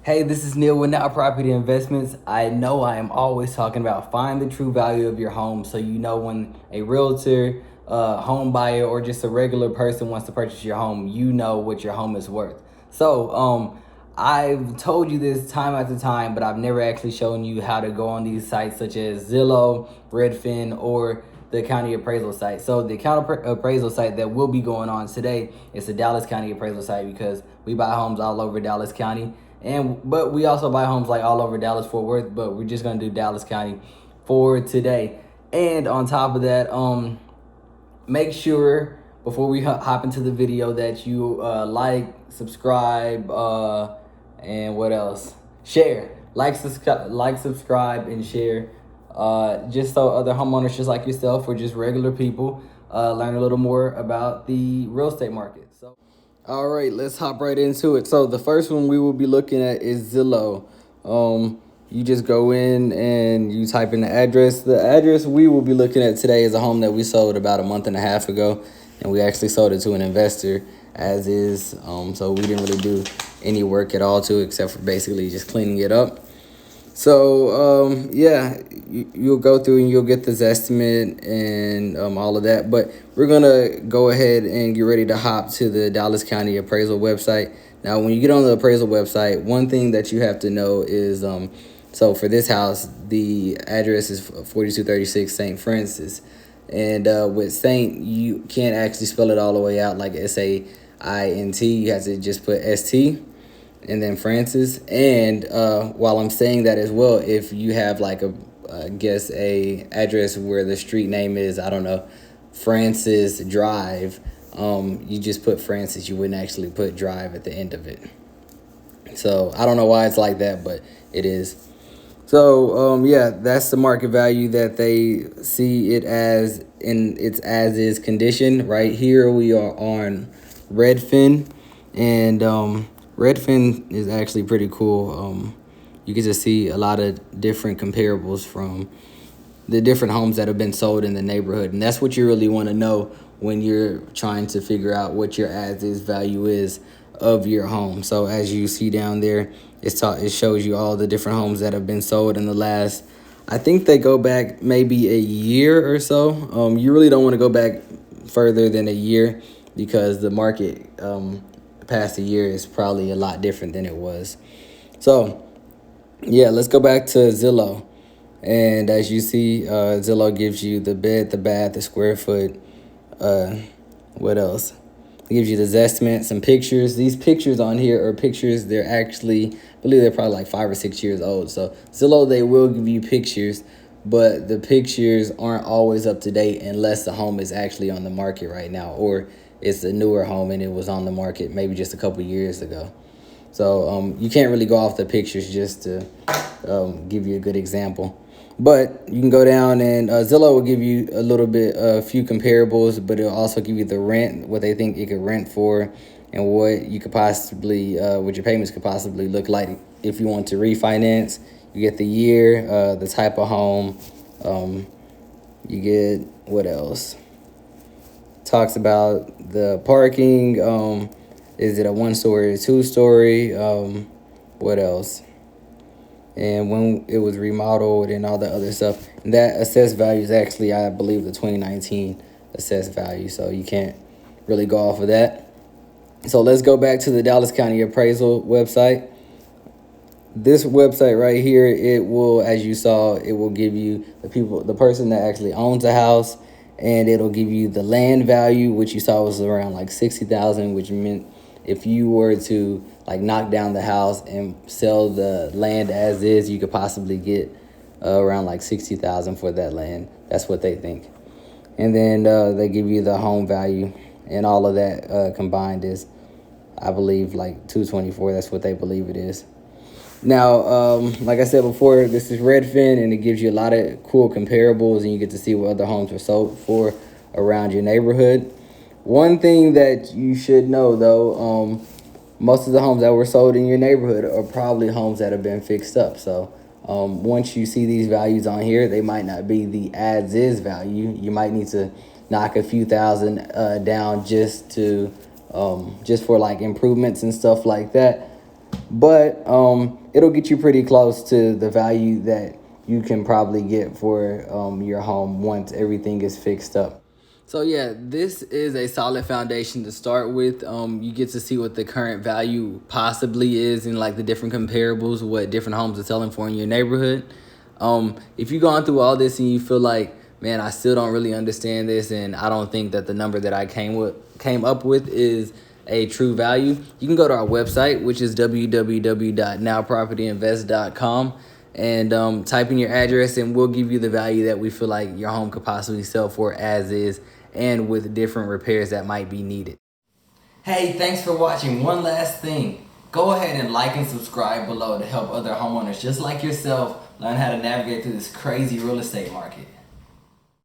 Hey, this is Neil with Now Property Investments. I know I am always talking about find the true value of your home, so you know when a realtor, home buyer, or just a regular person wants to purchase your home, you know what your home is worth. So I've told you this time after time, but I've never actually shown you how to go on these sites such as Zillow, Redfin, or the county appraisal site. So the county appraisal site that we'll be going on today is the Dallas County appraisal site, because we buy homes all over Dallas County. But we also buy homes like all over Dallas Fort Worth, but we're just gonna do Dallas County for today. And on top of that, make sure before we hop into the video that you like, subscribe, and what else? Share, subscribe, and share. Just so other homeowners just like yourself or just regular people learn a little more about the real estate market. So, all right, let's hop right into it. So the first one we will be looking at is Zillow. You just go in and you type in the address. The address we will be looking at today is a home that we sold about a month and a half ago, and we actually sold it to an investor as is. So we didn't really do any work at all to it except for basically just cleaning it up. So, yeah, you'll go through and you'll get this estimate and all of that. But we're going to go ahead and get ready to hop to the Dallas County appraisal website. Now, when you get on the appraisal website, one thing that you have to know is, so for this house, the address is 4236 St. Francis. And with Saint, you can't actually spell it all the way out like SAINT. You have to just put ST. And then Francis. And while I'm saying that as well, if you have like a address where the street name is, I don't know, Francis Drive, you just put Francis. You wouldn't actually put Drive at the end of it. So I don't know why it's like that, but it is. So yeah, that's the market value that they see it as in its as is condition. Right here we are on Redfin, and Redfin is actually pretty cool. You get to see a lot of different comparables from the different homes that have been sold in the neighborhood. And that's what you really want to know when you're trying to figure out what your as-is value is of your home. So as you see down there, it shows you all the different homes that have been sold in the last, I think they go back maybe a year or so. You really don't want to go back further than a year because the market past a year is probably a lot different than it was. So yeah, let's go back to Zillow. And as you see, Zillow gives you the bed, the bath, the square foot. What else? It gives you the estimate, some pictures. These pictures on here are pictures. They're actually, I believe they're probably like 5 or 6 years old. So Zillow, they will give you pictures, but the pictures aren't always up to date unless the home is actually on the market right now, or it's a newer home and it was on the market maybe just a couple years ago. So you can't really go off the pictures just to give you a good example. But you can go down and Zillow will give you a few comparables, but it'll also give you the rent, what they think it could rent for, and what you could possibly, what your payments could possibly look like if you want to refinance. You get the year, the type of home. You get, what else? Talks about the parking. Is it a 1-story or 2-story? What else? And when it was remodeled and all the other stuff. And that assessed value is actually, I believe, the 2019 assessed value. So you can't really go off of that. So let's go back to the Dallas County appraisal website. This website right here, it will, as you saw, it will give you the person that actually owns the house, and it'll give you the land value, which you saw was around like $60,000, which meant if you were to like knock down the house and sell the land as is, you could possibly get around like $60,000 for that land. That's what they think. And then they give you the home value, and all of that combined is, I believe, like $224. That's what they believe it is. Now, like I said before, this is Redfin, and it gives you a lot of cool comparables, and you get to see what other homes are sold for around your neighborhood. One thing that you should know, though, most of the homes that were sold in your neighborhood are probably homes that have been fixed up. So once you see these values on here, they might not be the as-is value. You might need to knock a few thousand down just for like improvements and stuff like that. but it'll get you pretty close to the value that you can probably get for your home once everything is fixed up. So yeah, this is a solid foundation to start with. You get to see what the current value possibly is in like the different comparables, what different homes are selling for in your neighborhood. If you've gone through all this and you feel like, man, I still don't really understand this, and I don't think that the number that I came up with is a true value, you can go to our website, which is www.nowpropertyinvest.com, and type in your address, and we'll give you the value that we feel like your home could possibly sell for as is, and with different repairs that might be needed. Hey, thanks for watching. One last thing. Go ahead and like and subscribe below to help other homeowners just like yourself learn how to navigate through this crazy real estate market.